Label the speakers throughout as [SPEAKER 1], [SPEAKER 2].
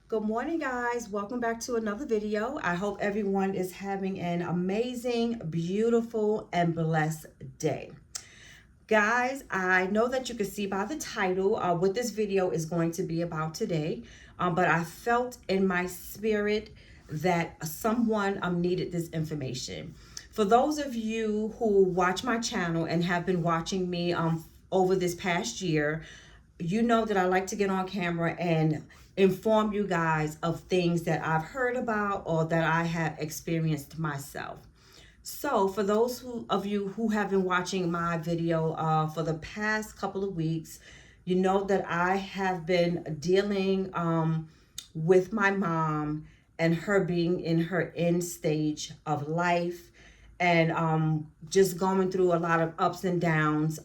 [SPEAKER 1] Good morning, guys. Welcome back to another video. I hope everyone is having an amazing, beautiful, and blessed day. Guys, I know that you can see by the title what this video is going to be about today, but I felt in my spirit that someone needed this information. For those of you who watch my channel and have been watching me over this past year, you know that I like to get on camera and inform you guys of things that I've heard about or that I have experienced myself. So for those of you who have been watching my video for the past couple of weeks, you know that I have been dealing with my mom and her being in her end stage of life, and just going through a lot of ups and downs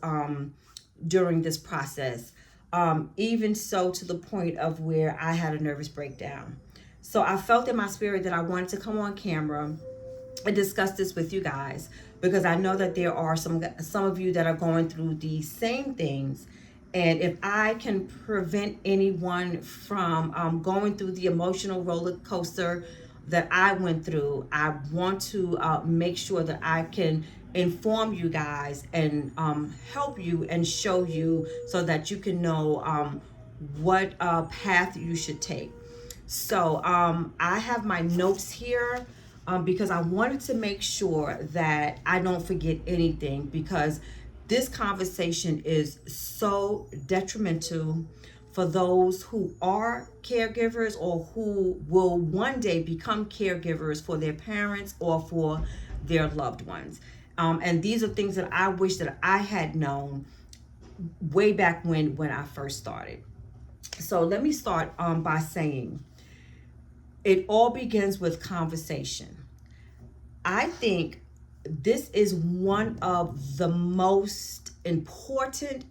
[SPEAKER 1] during this process. Even so, to the point of where I had a nervous breakdown. So I felt in my spirit that I wanted to come on camera and discuss this with you guys, because I know that there are some of you that are going through the same things. And if I can prevent anyone from going through the emotional roller coaster that I went through, I want to make sure that I can inform you guys and help you and show you so that you can know what path you should take. So I have my notes here because I wanted to make sure that I don't forget anything, because this conversation is so detrimental for those who are caregivers or who will one day become caregivers for their parents or for their loved ones. And these are things that I wish that I had known way back when I first started. So let me start by saying it all begins with conversation. I think this is one of the most important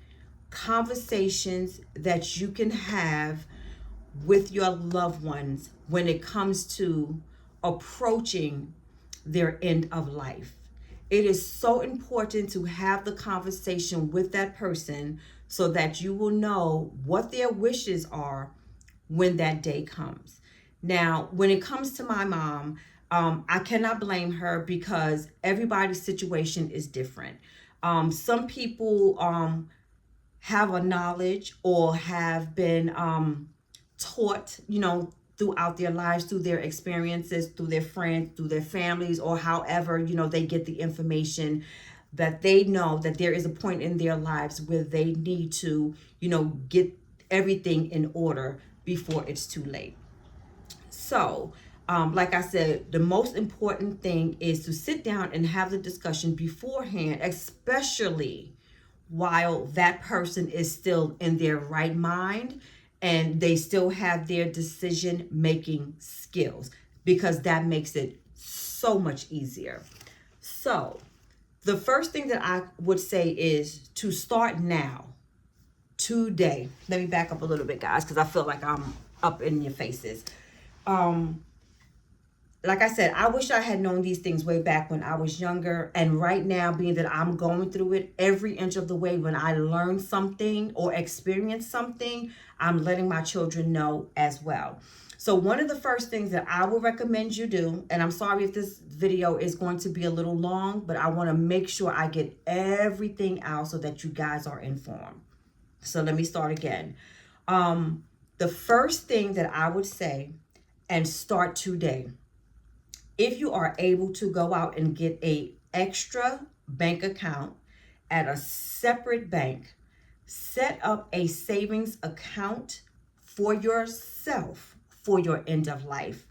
[SPEAKER 1] conversations that you can have with your loved ones when it comes to approaching their end of life. It is so important to have the conversation with that person so that you will know what their wishes are when that day comes. Now, when it comes to my mom, I cannot blame her because everybody's situation is different. Some people have a knowledge or have been taught, throughout their lives, through their experiences, through their friends, through their families, or however, they get the information, that they know that there is a point in their lives where they need to, get everything in order before it's too late. So, like I said, the most important thing is to sit down and have the discussion beforehand, especially while that person is still in their right mind and they still have their decision making skills, because that makes it so much easier. So, the first thing that I would say is to start now, today. Let me back up a little bit, guys, because I feel like I'm up in your faces. Like I said, I wish I had known these things way back when I was younger. And right now, being that I'm going through it every inch of the way, when I learn something or experience something, I'm letting my children know as well. So one of the first things that I would recommend you do, and I'm sorry if this video is going to be a little long, but I want to make sure I get everything out so that you guys are informed. So let me start again. The first thing that I would say, and start today, if you are able to go out and get a extra bank account at a separate bank, set up a savings account for yourself for your end of life.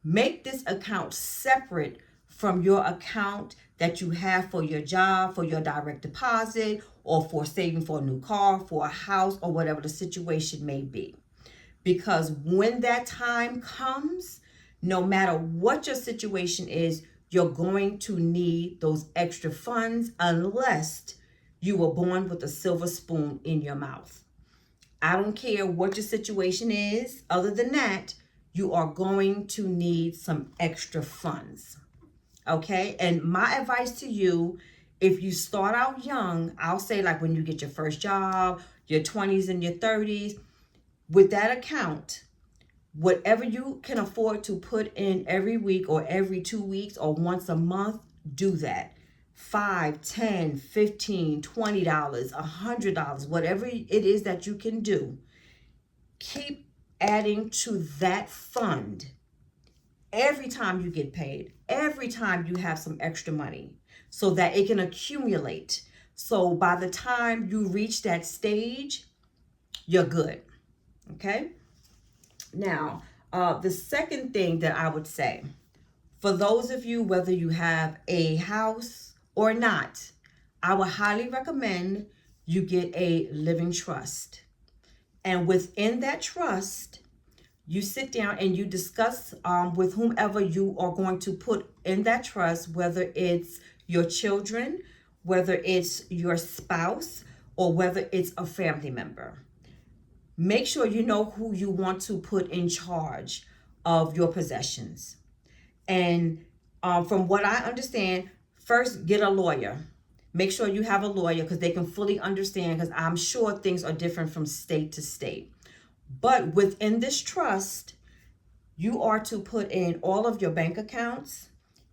[SPEAKER 1] Make this account separate from your account that you have for your job, for your direct deposit, or for saving for a new car, for a house, or whatever the situation may be. Because when that time comes, no matter what your situation is, you're going to need those extra funds unless you were born with a silver spoon in your mouth. I don't care what your situation is. Other than that, you are going to need some extra funds. Okay? And my advice to you, if you start out young, I'll say like when you get your first job, your 20s and your 30s, with that account, Whatever you can afford to put in every week or every 2 weeks or once a month, do that. 5, 10, 15, $20, $100, whatever it is that you can do. Keep adding to that fund every time you get paid, every time you have some extra money, so that it can accumulate. So by the time you reach that stage, you're good. Okay? Now, the second thing that I would say, for those of you, whether you have a house or not, I would highly recommend you get a living trust. And within that trust, you sit down and you discuss with whomever you are going to put in that trust, whether it's your children, whether it's your spouse, or whether it's a family member. Make sure you know who you want to put in charge of your possessions. And from what I understand, first get a lawyer. Make sure you have a lawyer, because they can fully understand, because I'm sure things are different from state to state. But within this trust, you are to put in all of your bank accounts.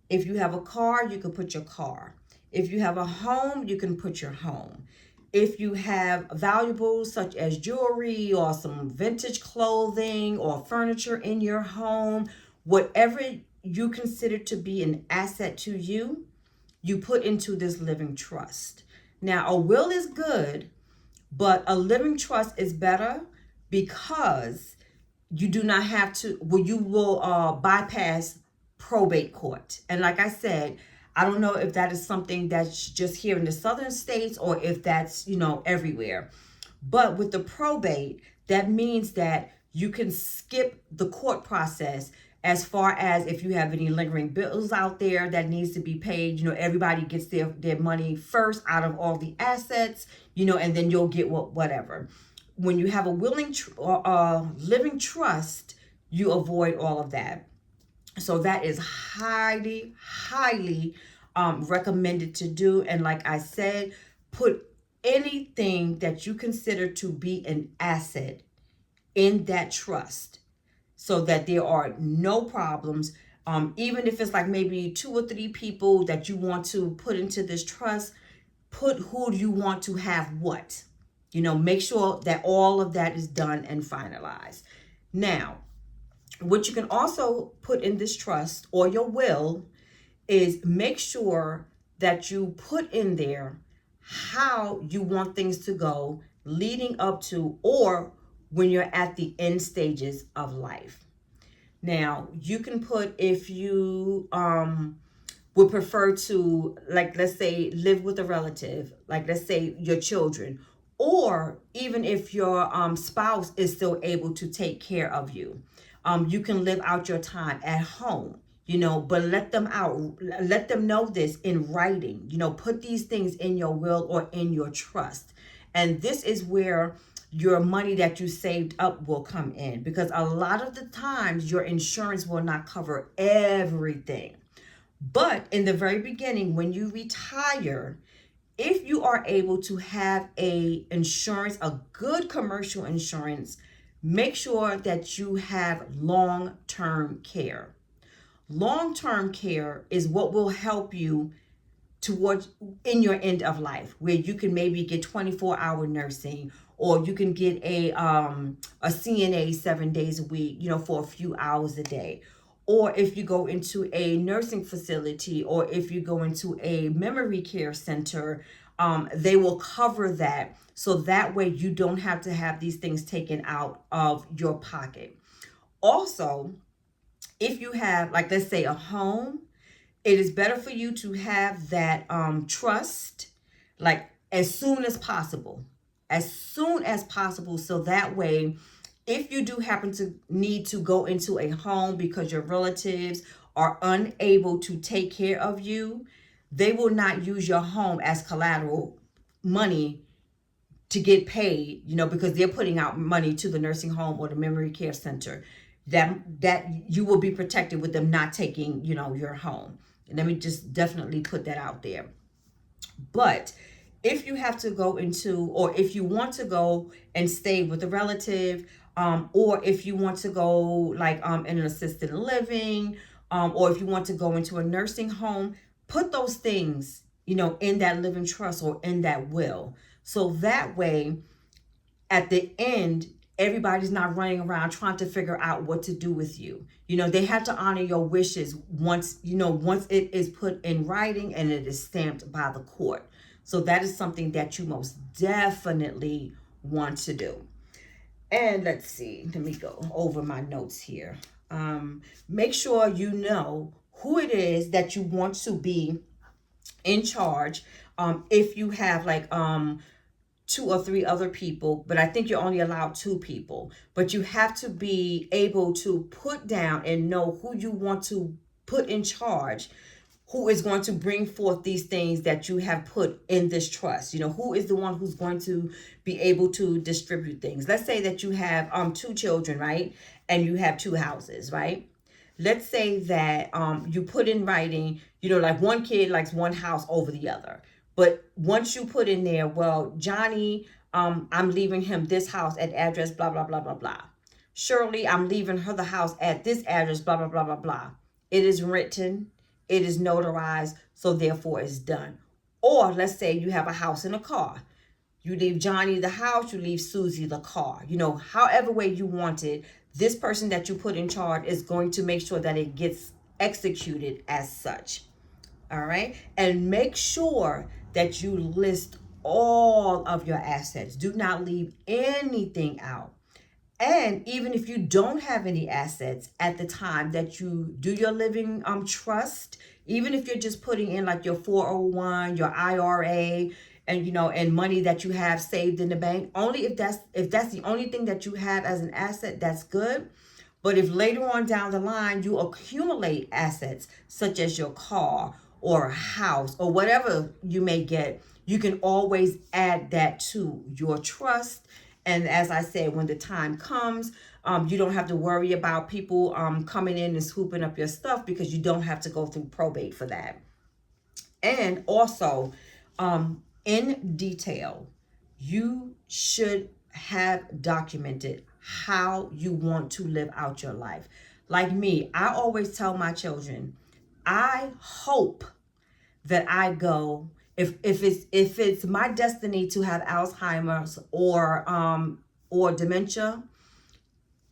[SPEAKER 1] If you have a car, you can put your car. If you have a home, you can put your home. If you have valuables such as jewelry or some vintage clothing or furniture in your home, whatever you consider to be an asset to you, you put into this living trust. Now, a will is good, but a living trust is better, because you do not have to, well, you will bypass probate court. And like I said, I don't know if that is something that's just here in the southern states or if that's, everywhere. But with the probate, that means that you can skip the court process, as far as if you have any lingering bills out there that needs to be paid. Everybody gets their money first out of all the assets, and then you'll get whatever. When you have a living trust, you avoid all of that. So that is highly, highly recommended to do. And like I said, put anything that you consider to be an asset in that trust, so that there are no problems. Even if it's like maybe 2 or 3 people that you want to put into this trust, put who do you want to have what. Make sure that all of that is done and finalized. Now, what you can also put in this trust or your will is make sure that you put in there how you want things to go leading up to, or when you're at the end stages of life. Now, you can put, if you would prefer to, like, let's say, live with a relative, like, let's say, your children, or even if your spouse is still able to take care of you. You can live out your time at home, but let them know this in writing. Put these things in your will or in your trust. And this is where your money that you saved up will come in, because a lot of the times your insurance will not cover everything. But in the very beginning, when you retire, if you are able to have a good commercial insurance, make sure that you have long-term care. Long-term care is what will help you towards in your end of life, where you can maybe get 24-hour nursing, or you can get a CNA 7 days a week, for a few hours a day. Or if you go into a nursing facility, or if you go into a memory care center, they will cover that. So that way you don't have to have these things taken out of your pocket. Also, if you have, like, let's say, a home, it is better for you to have that trust, like, as soon as possible. So that way, if you do happen to need to go into a home because your relatives are unable to take care of you, they will not use your home as collateral money to get paid, because they're putting out money to the nursing home or the memory care center. That you will be protected with them not taking, your home. Let me just definitely put that out there. But if you have to go into, or if you want to go and stay with a relative, Or if you want to go like in an assisted living, or if you want to go into a nursing home, put those things, in that living trust or in that will. So that way, at the end, everybody's not running around trying to figure out what to do with you. They have to honor your wishes once it is put in writing and it is stamped by the court. So that is something that you most definitely want to do. And let's see, let me go over my notes here. Make sure you know who it is that you want to be in charge. If you have like two or three other people, but I think you're only allowed two people. But you have to be able to put down and know who you want to put in charge, who is going to bring forth these things that you have put in this trust. Who is the one who's going to be able to distribute things. Let's say that you have two children, right? And you have two houses, right? Let's say that you put in writing, like one kid likes one house over the other. But once you put in there, well, Johnny, I'm leaving him this house at address, blah, blah, blah, blah, blah. Shirley, I'm leaving her the house at this address, blah, blah, blah, blah, blah. It is written, it is notarized, so therefore it's done. Or let's say you have a house and a car. You leave Johnny the house, you leave Susie the car. However way you want it, this person that you put in charge is going to make sure that it gets executed as such. All right. And make sure that you list all of your assets. Do not leave anything out. And even if you don't have any assets at the time that you do your living trust, even if you're just putting in like your 401, your IRA, and money that you have saved in the bank, only if that's the only thing that you have as an asset, that's good. But if later on down the line you accumulate assets such as your car or a house or whatever you may get, you can always add that to your trust. And as I said, when the time comes, you don't have to worry about people coming in and swooping up your stuff, because you don't have to go through probate for that. And also, in detail, you should have documented how you want to live out your life. Like me, I always tell my children, I hope that I go, if it's my destiny to have Alzheimer's or dementia,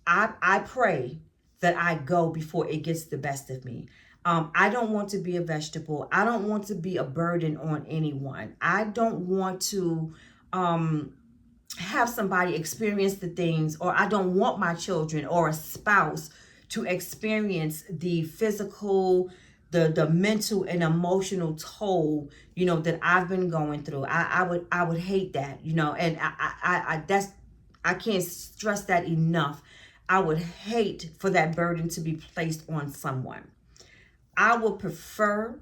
[SPEAKER 1] I pray that I go before it gets the best of me. I don't want to be a vegetable. I don't want to be a burden on anyone. I don't want to have somebody experience the things, or I don't want my children or a spouse to experience the physical, the mental and emotional toll, that I've been going through. I would hate that, and I can't stress that enough. I would hate for that burden to be placed on someone. I would prefer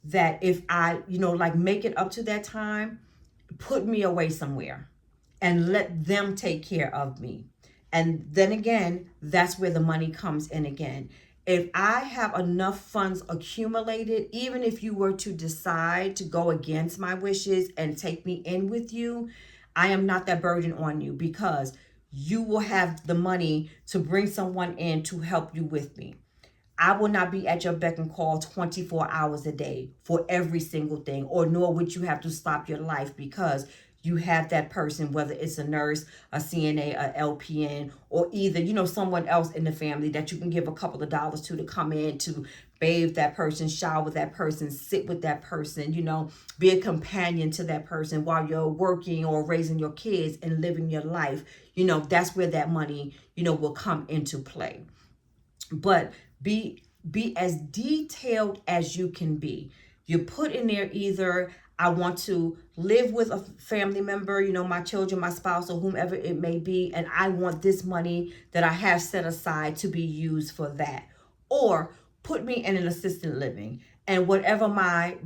[SPEAKER 1] that if I, like make it up to that time, put me away somewhere and let them take care of me. And then again, that's where the money comes in again. If I have enough funds accumulated, even if you were to decide to go against my wishes and take me in with you, I am not that burden on you, because you will have the money to bring someone in to help you with me. I will not be at your beck and call 24 hours a day for every single thing, or nor would you have to stop your life because you have that person, whether it's a nurse, a CNA, a LPN, or either, someone else in the family that you can give a couple of dollars to come in to bathe that person, shower with that person, sit with that person, be a companion to that person while you're working or raising your kids and living your life. That's where that money, will come into play. But be as detailed as you can be. You put in there either I want to live with a family member, my children, my spouse, or whomever it may be, and I want this money that I have set aside to be used for that. Or put me in an assisted living, and whatever my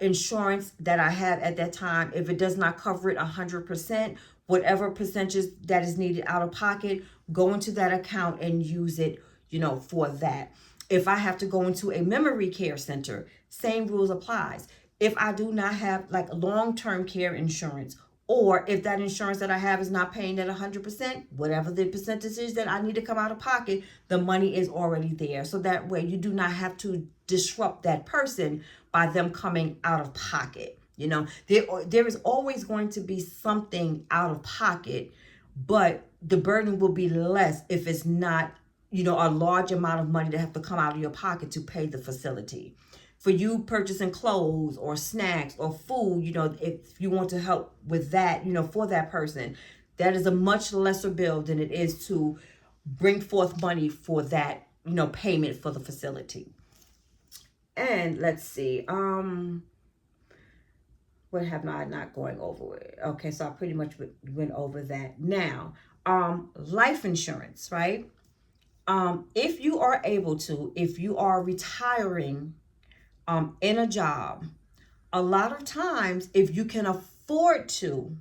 [SPEAKER 1] insurance that I have at that time, if it does not cover it 100%, whatever percentage that is needed out of pocket, go into that account and use it, for that. If I have to go into a memory care center, same rules applies. If I do not have like long-term care insurance, Or if that insurance that I have is not paying at 100%, whatever the percentage is that I need to come out of pocket, the money is already there. So that way you do not have to disrupt that person by them coming out of pocket. There is always going to be something out of pocket, but the burden will be less if it's not, a large amount of money to have to come out of your pocket to pay the facility. For you purchasing clothes or snacks or food, if you want to help with that, for that person, that is a much lesser bill than it is to bring forth money for that, payment for the facility. And let's see, what have I not going over it? Okay, so I pretty much went over that. Now, life insurance, right? If you are able to, if you are retiring in a job, a lot of times, if you can afford to,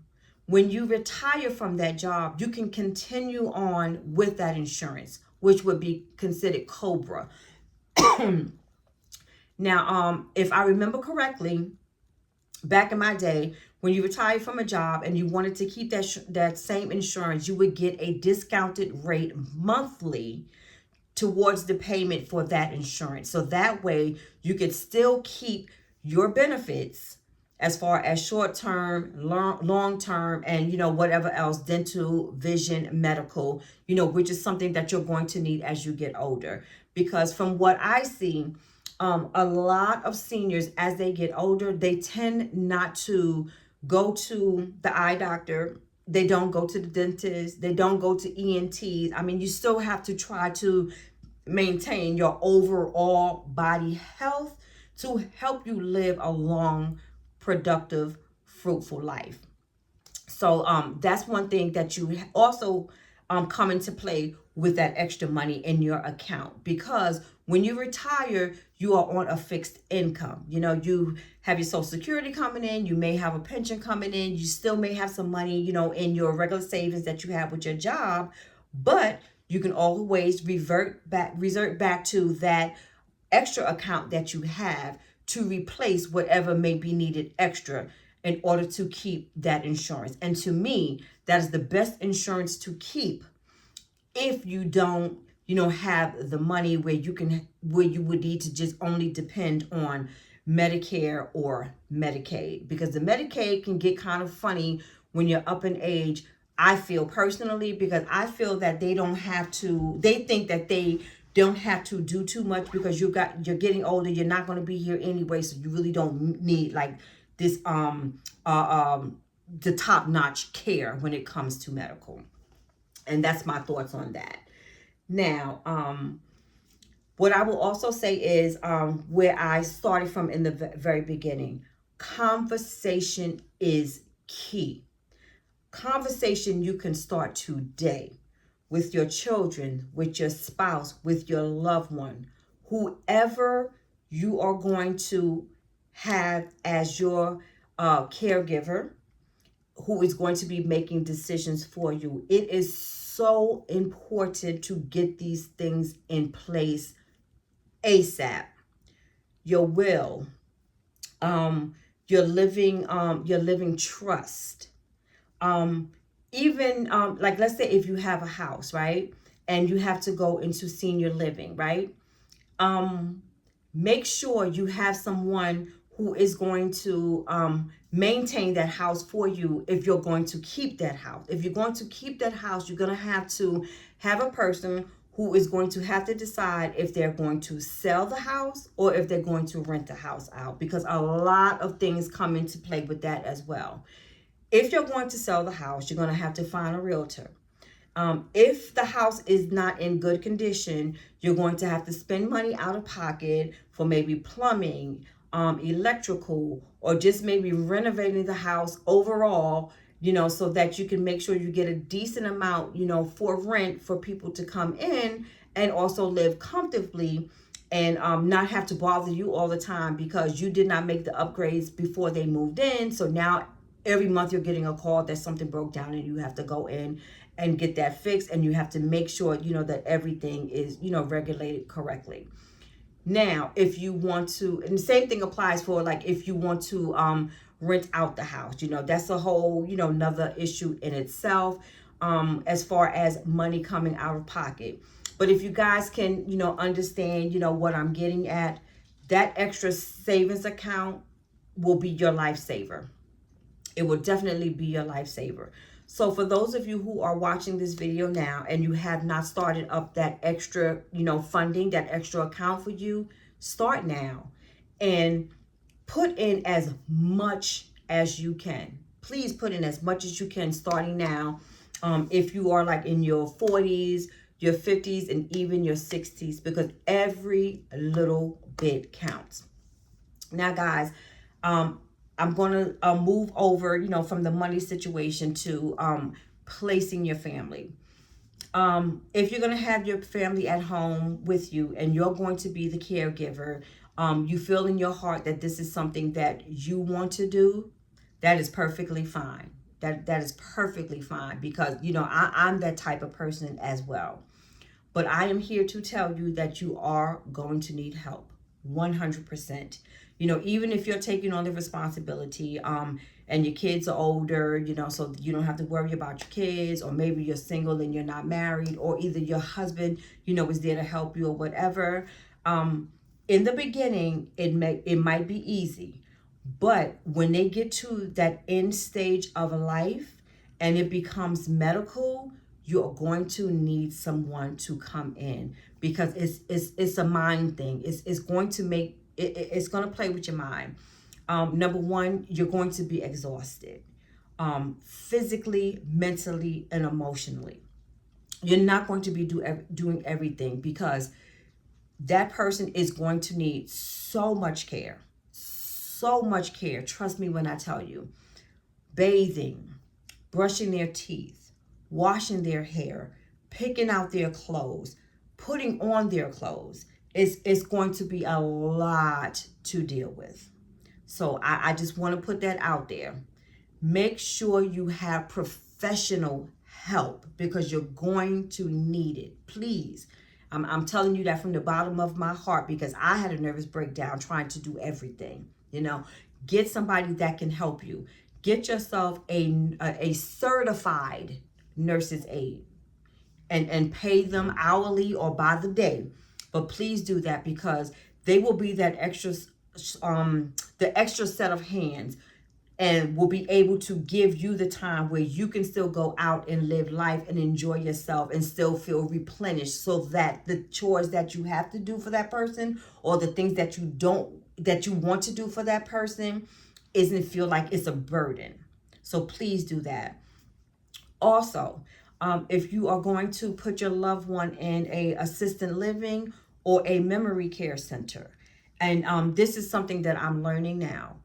[SPEAKER 1] when you retire from that job, you can continue on with that insurance, which would be considered COBRA. Now, if I remember correctly, back in my day, when you retired from a job and you wanted to keep that same insurance, you would get a discounted rate monthly towards the payment for that insurance. So that way you could still keep your benefits as far as short-term, long-term, and whatever else, dental, vision, medical, which is something that you're going to need as you get older. Because from what I see, a lot of seniors, as they get older, they tend not to go to the eye doctor. They don't go to the dentist. They don't go to ENTs. I mean, you still have to try to maintain your overall body health to help you live a long, productive, fruitful life. So that's one thing that you also come into play with that extra money in your account, because when you retire, you are on a fixed income. You have your Social Security coming in, you may have a pension coming in, you still may have some money, in your regular savings that you have with your job, but you can always revert back to that extra account that you have to replace whatever may be needed extra in order to keep that insurance. And to me, that is the best insurance to keep if you don't, have the money where you would need to just only depend on Medicare or Medicaid, because the Medicaid can get kind of funny when you're up in age. I feel personally, because I feel that they think that they don't have to do too much, because you're getting older, you're not going to be here anyway, so you really don't need like this the top-notch care when it comes to medical. And that's my thoughts on that. Now, what I will also say is where I started from in the very beginning. Conversation is key. Conversation you can start today with your children, with your spouse, with your loved one, whoever you are going to have as your caregiver, who is going to be making decisions for you. It is so important to get these things in place ASAP. Your will, your living trust. Even like, let's say if you have a house, right, and you have to go into senior living, right, make sure you have someone who is going to maintain that house for you. If you're going to keep that house, you're going to have a person who is going to have to decide if they're going to sell the house or if they're going to rent the house out, because a lot of things come into play with that as well. If you're going to sell the house, you're going to have to find a realtor. If the house is not in good condition, you're going to have to spend money out of pocket for maybe plumbing, electrical, or just maybe renovating the house overall, so that you can make sure you get a decent amount, for rent for people to come in and also live comfortably, and not have to bother you all the time because you did not make the upgrades before they moved in. So now every month you're getting a call that something broke down and you have to go in and get that fixed, and you have to make sure, that everything is, regulated correctly. Now, if you want to, and the same thing applies for like if you want to rent out the house. That's a whole, another issue in itself, as far as money coming out of pocket. But if you guys can, understand, what I'm getting at, that extra savings account will be your lifesaver. It will definitely be your lifesaver. So for those of you who are watching this video now and you have not started up that extra, funding, that extra account for you, start now and put in as much as you can. Please put in as much as you can starting now. If you are like in your 40s, your 50s, and even your 60s, because every little bit counts. Now, guys, I'm going to move over, from the money situation to placing your family. If you're going to have your family at home with you and you're going to be the caregiver, you feel in your heart that this is something that you want to do, that is perfectly fine. That is perfectly fine, because, I'm that type of person as well. But I am here to tell you that you are going to need help, 100%. Even if you're taking on the responsibility, and your kids are older, so you don't have to worry about your kids, or maybe you're single and you're not married, or either your husband, is there to help you or whatever. In the beginning, it might be easy, but when they get to that end stage of life and it becomes medical, you're going to need someone to come in, because it's a mind thing. It's going to make it's going to play with your mind. Number one, you're going to be exhausted, physically, mentally, and emotionally. You're not going to be doing everything, because that person is going to need so much care. So much care. Trust me when I tell you. Bathing, brushing their teeth, washing their hair, picking out their clothes, putting on their clothes. It's going to be a lot to deal with. So I just want to put that out there. Make sure you have professional help, because you're going to need it. Please. I'm telling you that from the bottom of my heart, because I had a nervous breakdown trying to do everything. Get somebody that can help you. Get yourself a certified nurse's aide, and pay them hourly or by the day. But please do that, because they will be that extra, the extra set of hands, and will be able to give you the time where you can still go out and live life and enjoy yourself and still feel replenished, so that the chores that you have to do for that person, or the things that you want to do for that person, isn't feel like it's a burden. So please do that. Also, if you are going to put your loved one in a assisted living or a memory care center, and this is something that I'm learning now.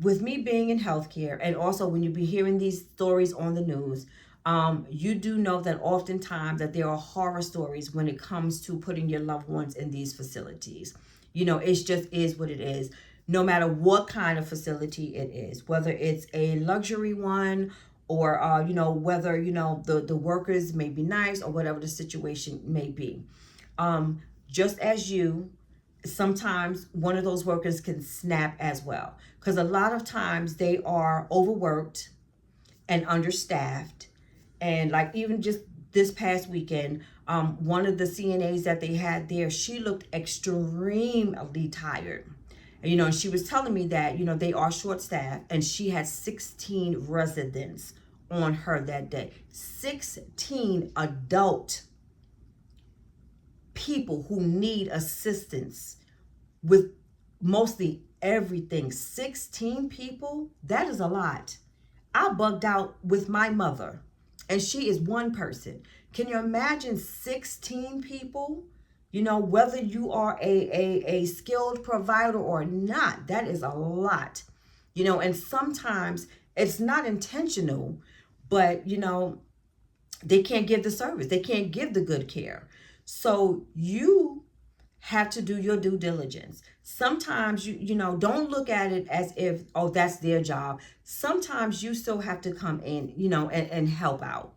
[SPEAKER 1] With me being in healthcare, and also when you be hearing these stories on the news, you do know that oftentimes that there are horror stories when it comes to putting your loved ones in these facilities. It just is what it is. No matter what kind of facility it is, whether it's a luxury one, or whether the workers may be nice, or whatever the situation may be. Just as sometimes one of those workers can snap as well, because a lot of times they are overworked and understaffed. And like even just this past weekend, one of the CNAs that they had there, she looked extremely tired. And she was telling me that, they are short staffed, and she had 16 residents on her that day. 16 adult people who need assistance with mostly everything. 16 people, that is a lot. I bugged out with my mother, and she is one person. Can you imagine 16 people? Whether you are a skilled provider or not, that is a lot. And sometimes it's not intentional, but, they can't give the service. They can't give the good care. So you have to do your due diligence. Sometimes don't look at it as if, oh, that's their job. Sometimes you still have to come in, and help out,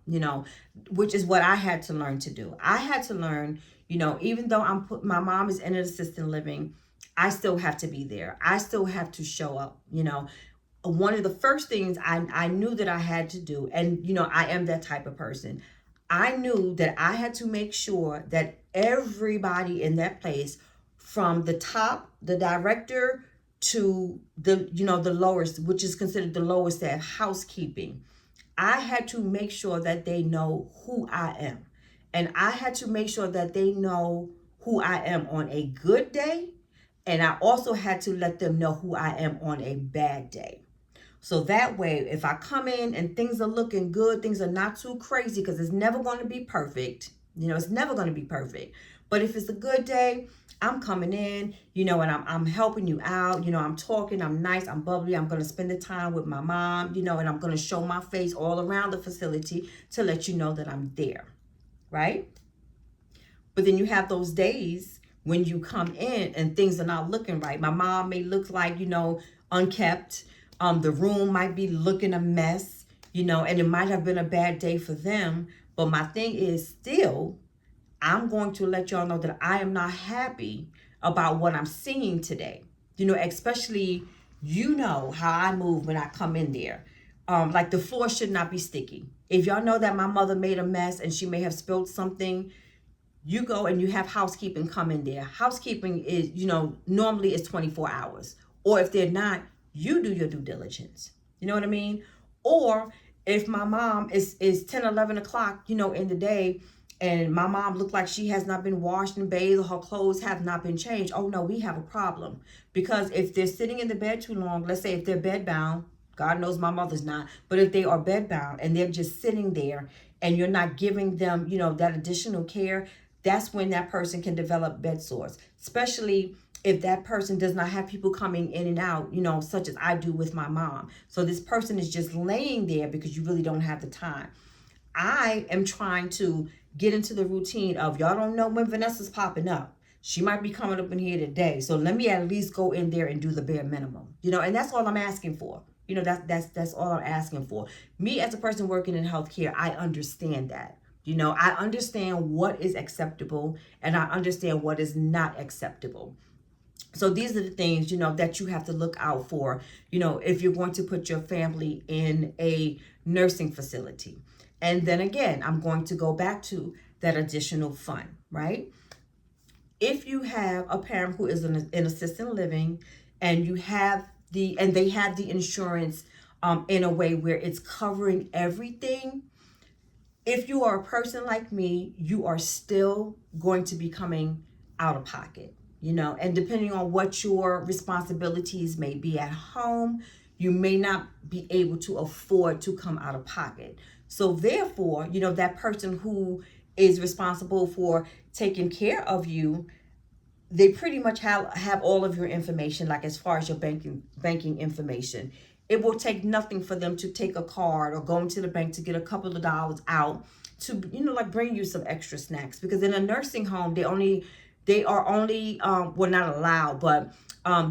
[SPEAKER 1] which is what I had to learn to do. I had to learn, even though my mom is in an assisted living, I still have to be there. I still have to show up. One of the first things I knew that I had to do, and I am that type of person. I knew that I had to make sure that everybody in that place, from the top, the director, to the lowest, which is considered the lowest staff, housekeeping, I had to make sure that they know who I am. And I had to make sure that they know who I am on a good day. And I also had to let them know who I am on a bad day. So that way, if I come in and things are looking good, things are not too crazy, because it's never going to be perfect. It's never going to be perfect. But if it's a good day, I'm coming in, and I'm helping you out. I'm talking, I'm nice, I'm bubbly. I'm going to spend the time with my mom, and I'm going to show my face all around the facility to let you know that I'm there, right? But then you have those days when you come in and things are not looking right. My mom may look like, unkept. The room might be looking a mess, and it might have been a bad day for them. But my thing is still, I'm going to let y'all know that I am not happy about what I'm seeing today. Especially, how I move when I come in there. Like, the floor should not be sticky. If y'all know that my mother made a mess and she may have spilled something, you go and you have housekeeping come in there. Housekeeping is, normally it's 24 hours. Or if they're not, you do your due diligence. You know what I mean? Or if my mom is 10, 11 o'clock, in the day, and my mom looked like she has not been washed and bathed, or her clothes have not been changed, oh no, we have a problem. Because if they're sitting in the bed too long, let's say if they're bed bound, God knows my mother's not, but if they are bed bound and they're just sitting there and you're not giving them, that additional care, that's when that person can develop bed sores, especially if that person does not have people coming in and out, such as I do with my mom. So this person is just laying there because you really don't have the time. I am trying to get into the routine of, y'all don't know when Vanessa's popping up. She might be coming up in here today. So let me at least go in there and do the bare minimum, and that's all I'm asking for. That's all I'm asking for. Me as a person working in healthcare, I understand that. I understand what is acceptable and I understand what is not acceptable. So these are the things, that you have to look out for, if you're going to put your family in a nursing facility. And then again, I'm going to go back to that additional fund, right? If you have a parent who is in assisted living and they have the insurance in a way where it's covering everything, if you are a person like me, you are still going to be coming out of pocket, and depending on what your responsibilities may be at home, you may not be able to afford to come out of pocket. So therefore, that person who is responsible for taking care of you, they pretty much have all of your information, like as far as your banking information. It will take nothing for them to take a card or go into the bank to get a couple of dollars out to, like bring you some extra snacks. Because in a nursing home, they are only, well, not allowed, but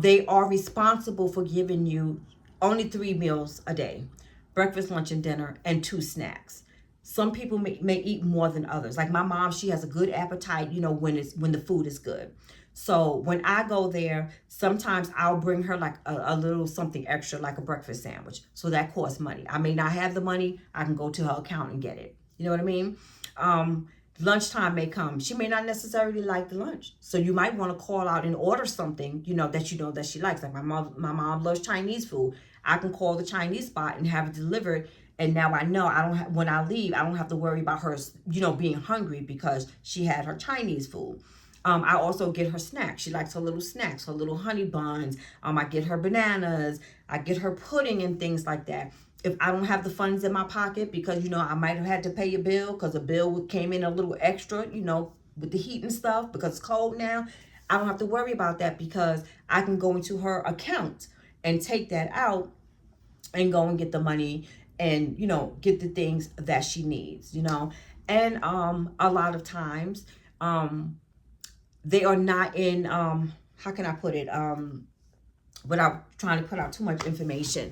[SPEAKER 1] they are responsible for giving you only 3 meals a day: breakfast, lunch, and dinner, and 2 snacks. Some people may eat more than others. Like my mom, she has a good appetite, when the food is good. So when I go there, sometimes I'll bring her like a little something extra, like a breakfast sandwich. So that costs money. I may not have the money. I can go to her account and get it. You know what I mean? Lunchtime may come. She may not necessarily like the lunch. So you might want to call out and order something, that she likes. Like my mom loves Chinese food. I can call the Chinese spot and have it delivered. And now I know when I leave, I don't have to worry about her, being hungry because she had her Chinese food. I also get her snacks. She likes her little snacks, her little honey buns. I get her bananas. I get her pudding and things like that. If I don't have the funds in my pocket because, I might have had to pay a bill because the bill came in a little extra, with the heat and stuff because it's cold now, I don't have to worry about that because I can go into her account and take that out and go and get the money and, get the things that she needs, And a lot of times, they are not in, how can I put it, without trying to put out too much information.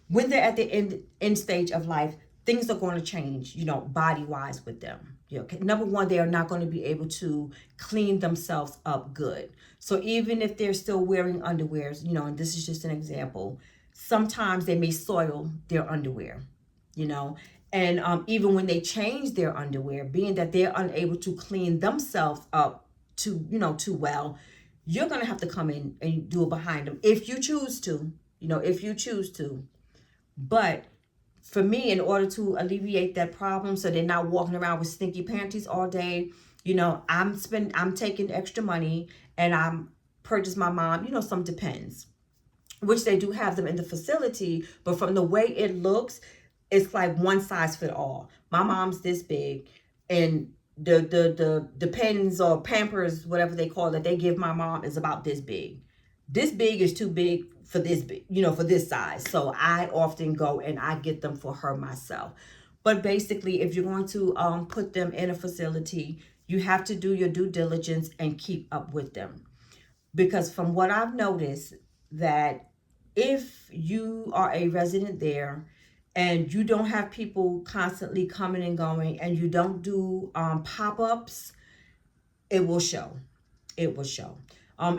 [SPEAKER 1] When they're at the end stage of life, things are going to change, body-wise with them. Okay, number one, they are not going to be able to clean themselves up good. So even if they're still wearing underwears, and this is just an example, sometimes they may soil their underwear, you know, and even when they change their underwear, being that they're unable to clean themselves up too well, you're going to have to come in and do it behind them if you choose to, if you choose to. But for me, in order to alleviate that problem, so they're not walking around with stinky panties all day, I'm taking extra money and I'm purchase my mom, some Depends, which they do have them in the facility, but from the way it looks, it's like one size fit all. My mom's this big, and the Depends or Pampers, whatever they call it, they give my mom is about this big. This big is too big for this big, for this size. So I often go and I get them for her myself. But basically, if you're going to put them in a facility, you have to do your due diligence and keep up with them. Because from what I've noticed, that if you are a resident there and you don't have people constantly coming and going and you don't do pop-ups, it will show. It will show.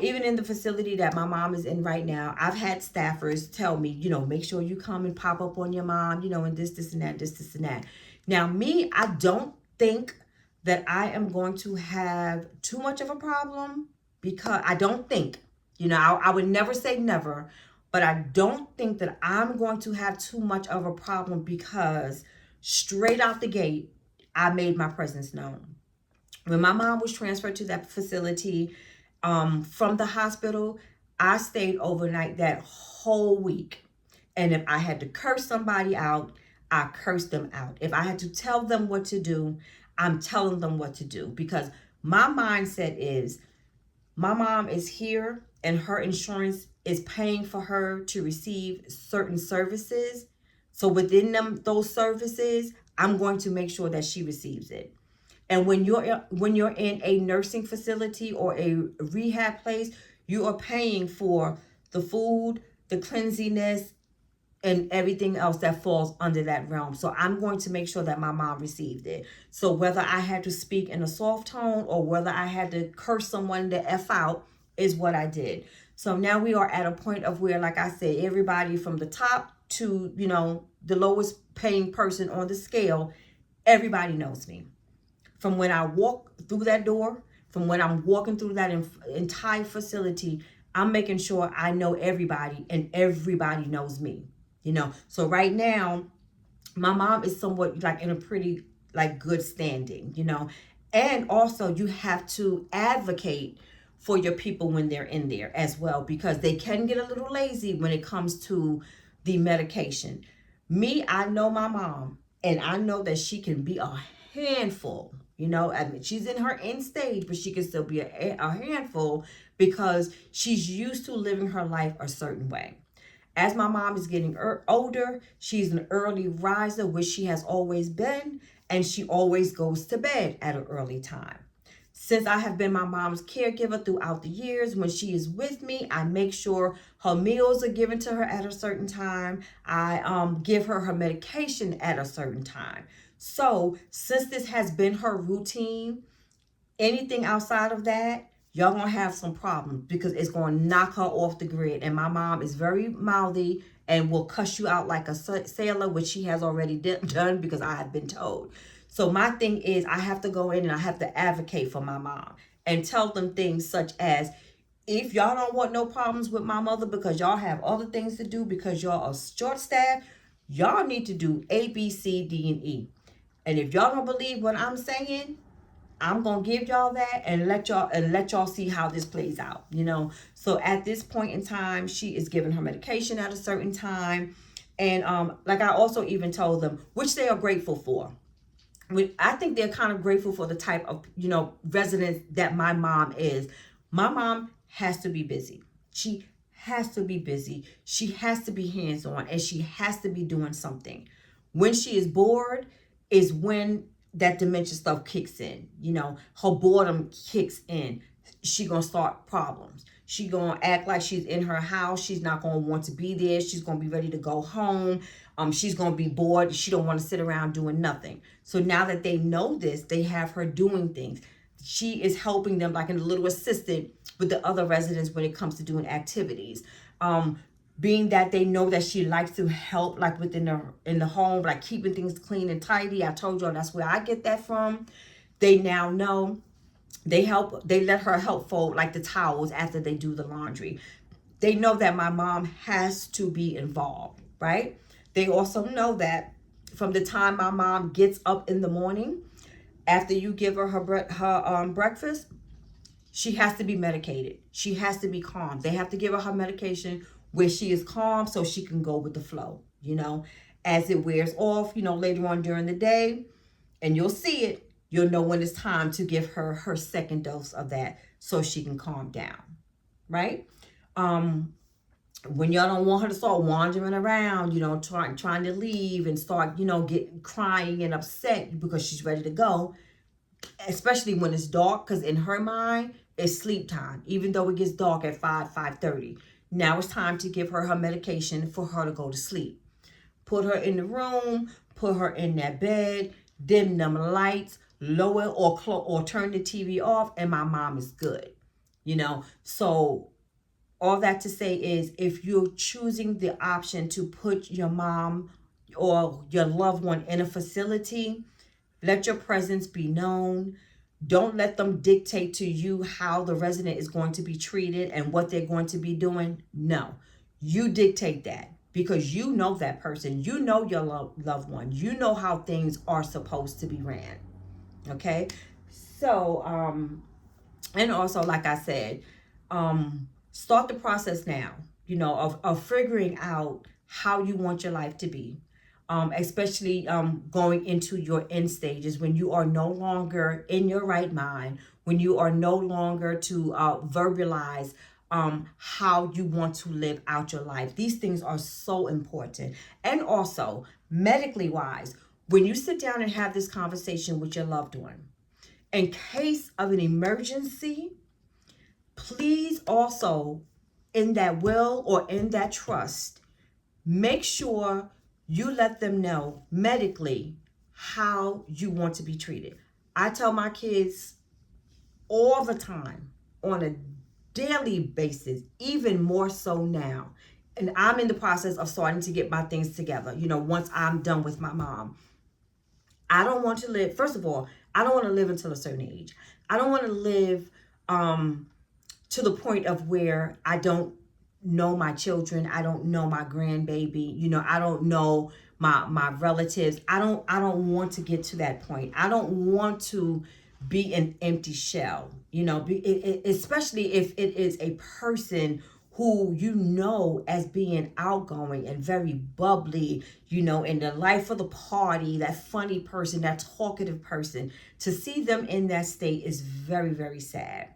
[SPEAKER 1] Even in the facility that my mom is in right now, I've had staffers tell me, make sure you come and pop up on your mom, and this and that, this and that. Now, me, I don't think that I am going to have too much of a problem, because I don't think, I would never say never, but I don't think that I'm going to have too much of a problem, because straight out the gate, I made my presence known. When my mom was transferred to that facility from the hospital, I stayed overnight that whole week. And if I had to curse somebody out, I cursed them out. If I had to tell them what to do, I'm telling them what to do. Because my mindset is, my mom is here and her insurance is paying for her to receive certain services. So within those services, I'm going to make sure that she receives it. And when you're in a nursing facility or a rehab place, you are paying for the food, the cleanliness, and everything else that falls under that realm. So I'm going to make sure that my mom received it. So whether I had to speak in a soft tone or whether I had to curse someone to F out is what I did. So now we are at a point of where, like I said, everybody from the top to, the lowest paying person on the scale, everybody knows me. From when I walk through that door, from when I'm walking through that entire facility, I'm making sure I know everybody and everybody knows me. So right now, my mom is somewhat like in a pretty like good standing, and also you have to advocate for your people when they're in there as well, because they can get a little lazy when it comes to the medication. Me, I know my mom, and I know that she can be a handful. I mean, she's in her end stage, but she can still be a handful, because she's used to living her life a certain way. As my mom is getting older, she's an early riser, which she has always been, and she always goes to bed at an early time. Since I have been my mom's caregiver throughout the years, when she is with me, I make sure her meals are given to her at a certain time. I give her medication at a certain time. So since this has been her routine, anything outside of that, y'all gonna have some problems, because it's gonna knock her off the grid. And my mom is very mouthy and will cuss you out like a sailor, which she has already done, because I have been told. So my thing is, I have to go in and I have to advocate for my mom and tell them things such as, if y'all don't want no problems with my mother because y'all have other things to do, because y'all are short staffed, y'all need to do A, B, C, D, and E. And if y'all don't believe what I'm saying, I'm gonna give y'all that and let y'all see how this plays out. So at this point in time, she is given her medication at a certain time, and like I also even told them, which they are grateful for. I think they're kind of grateful for the type of residents that my mom is. My mom has to be busy. She has to be busy. She has to be hands-on, and she has to be doing something. When she is bored is when that dementia stuff kicks in. Her boredom kicks in. She gonna start problems. She gonna act like she's in her house. She's not gonna want to be there. She's gonna be ready to go home. She's going to be bored. She don't want to sit around doing nothing. So now that they know this, they have her doing things. She is helping them like a little assistant with the other residents when it comes to doing activities. Being that they know that she likes to help like within the home, like keeping things clean and tidy. I told y'all that's where I get that from. They now know. They let her help fold like the towels after they do the laundry. They know that my mom has to be involved, right? They also know that from the time my mom gets up in the morning, after you give her breakfast, she has to be medicated. She has to be calm. They have to give her medication where she is calm so she can go with the flow, as it wears off, later on during the day, and you'll see it. You'll know when it's time to give her her second dose of that so she can calm down, right? When y'all don't want her to start wandering around, trying to leave and start, get crying and upset because she's ready to go, especially when it's dark, because in her mind, it's sleep time, even though it gets dark at 5:30. Now it's time to give her her medication for her to go to sleep. Put her in the room, put her in that bed, dim them lights, lower or turn the TV off, and my mom is good. So all that to say is, if you're choosing the option to put your mom or your loved one in a facility, let your presence be known. Don't let them dictate to you how the resident is going to be treated and what they're going to be doing. No, you dictate that, because you know that person. You know your loved one. You know how things are supposed to be ran. Okay? So, and also, like I said, start the process now, of figuring out how you want your life to be. Especially going into your end stages, when you are no longer in your right mind, when you are no longer to verbalize how you want to live out your life. These things are so important. And also, medically wise, when you sit down and have this conversation with your loved one, in case of an emergency, please also, in that will or in that trust, make sure you let them know medically how you want to be treated. I tell my kids all the time, on a daily basis, even more so now. And I'm in the process of starting to get my things together, once I'm done with my mom. I don't want to live, first of all, I don't want to live until a certain age. I don't want to live to the point of where I don't know my children. I don't know my grandbaby. I don't know my relatives. I don't want to get to that point. I don't want to be an empty shell, especially if it is a person who as being outgoing and very bubbly, in the life of the party, that funny person, that talkative person. To see them in that state is very, very sad.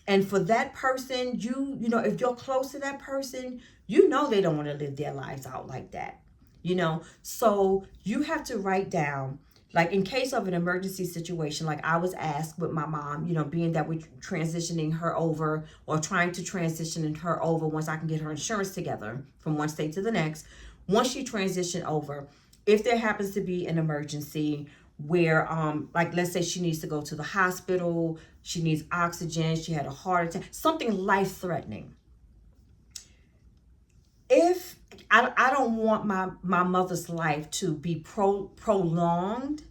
[SPEAKER 1] And for that person, if you're close to that person, they don't want to live their lives out like that, So you have to write down, like in case of an emergency situation, like I was asked with my mom, being that we're transitioning her over, or trying to transition her over once I can get her insurance together from one state to the next. Once she transitioned over, if there happens to be an emergency where like let's say she needs to go to the hospital, she needs oxygen, she had a heart attack, something life-threatening. If I don't want my mother's life to be prolonged.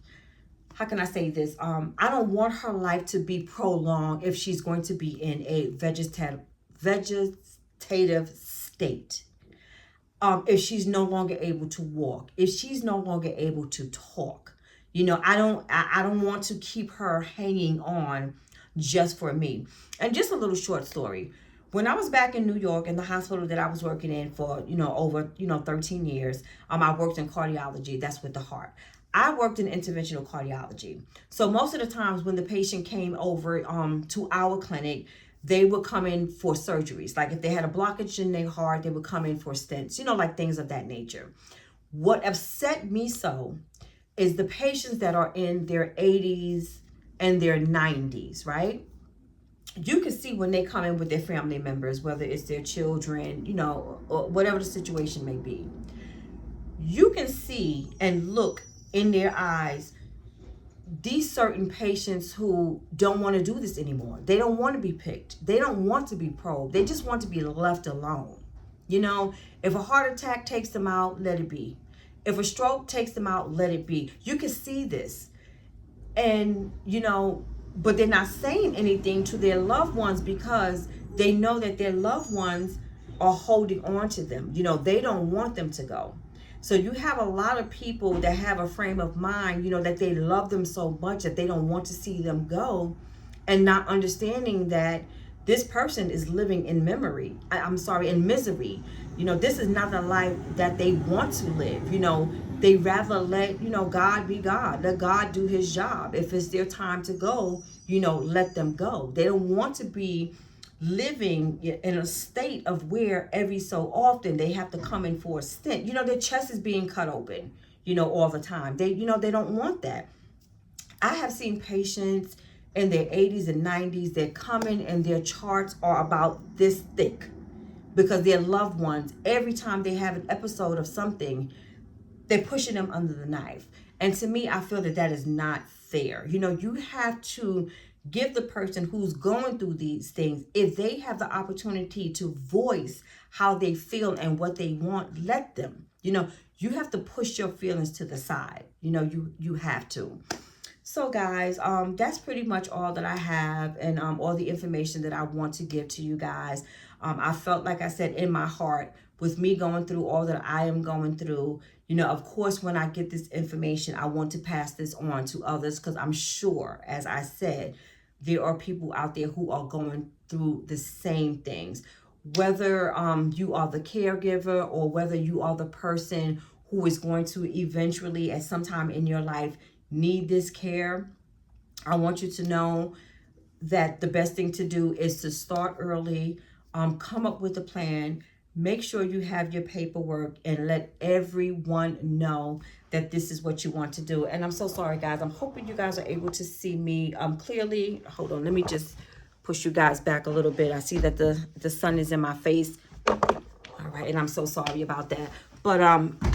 [SPEAKER 1] How can I say this? I don't want her life to be prolonged if she's going to be in a vegetative state. If she's no longer able to walk, if she's no longer able to talk, I don't want to keep her hanging on just for me. And just a little short story. When I was back in New York in the hospital that I was working in for, over, 13 years, I worked in cardiology. That's with the heart. I worked in interventional cardiology. So most of the times when the patient came over to our clinic, they would come in for surgeries. Like if they had a blockage in their heart, they would come in for stents, like things of that nature. What upset me so is the patients that are in their 80s and their 90s, right? You can see when they come in with their family members, whether it's their children, or whatever the situation may be. you can see and look in their eyes these certain patients who don't want to do this anymore. They don't want to be picked. They don't want to be probed. They just want to be left alone. You know, if a heart attack takes them out, let it be. If a stroke takes them out, let it be. You can see this. And, you know, but they're not saying anything to their loved ones because they know that their loved ones are holding on to them. You know, they don't want them to go. So you have a lot of people that have a frame of mind, you know, that they love them so much that they don't want to see them go, and not understanding that this person is living in memory. I'm sorry, in misery. You know, this is not the life that they want to live. You know, they rather let, you know, God be God. Let God do his job. If it's their time to go, you know, let them go. They don't want to be living in a state of where every so often they have to come in for a stint. You know, their chest is being cut open, you know, all the time. They, you know, they don't want that. I have seen patients in their 80s and 90s that come in and their charts are about this thick because their loved ones, every time they have an episode of something, they're pushing them under the knife. And to me, I feel that that is not fair. You know, you have to give the person who's going through these things, if they have the opportunity to voice how they feel and what they want, let them. You know, you have to push your feelings to the side. You know, you have to. So guys, that's pretty much all that I have, and all the information that I want to give to you guys. I felt, like I said, in my heart, with me going through all that I am going through, you know, of course, when I get this information, I want to pass this on to others, because I'm sure, as I said, there are people out there who are going through the same things. Whether you are the caregiver or whether you are the person who is going to eventually, at some time in your life, need this care, I want you to know that the best thing to do is to start early, come up with a plan, make sure you have your paperwork, and let everyone know that this is what you want to do. And I'm so sorry, guys. I'm hoping you guys are able to see me clearly. Hold on, let me just push you guys back a little bit. I see that the sun is in my face. All right, and I'm so sorry about that. But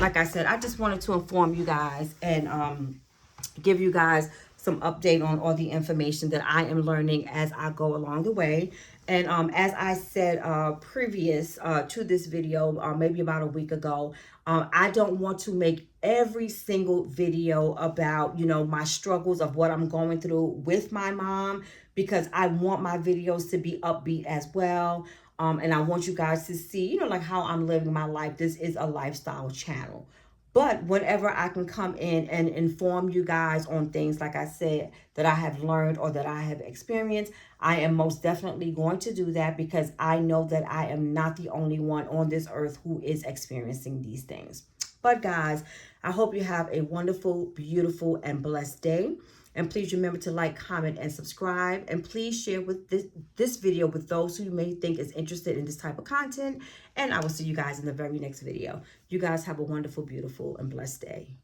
[SPEAKER 1] like I said, I just wanted to inform you guys and give you guys some update on all the information that I am learning as I go along the way. And as I said previous to this video, maybe about a week ago, I don't want to make every single video about, you know, my struggles of what I'm going through with my mom, because I want my videos to be upbeat as well. And I want you guys to see, you know, like how I'm living my life. This is a lifestyle channel. But whenever I can come in and inform you guys on things, like I said, that I have learned or that I have experienced, I am most definitely going to do that, because I know that I am not the only one on this earth who is experiencing these things. But guys, I hope you have a wonderful, beautiful, and blessed day. And please remember to like, comment, and subscribe. And please share with this video with those who you may think is interested in this type of content. And I will see you guys in the very next video. You guys have a wonderful, beautiful, and blessed day.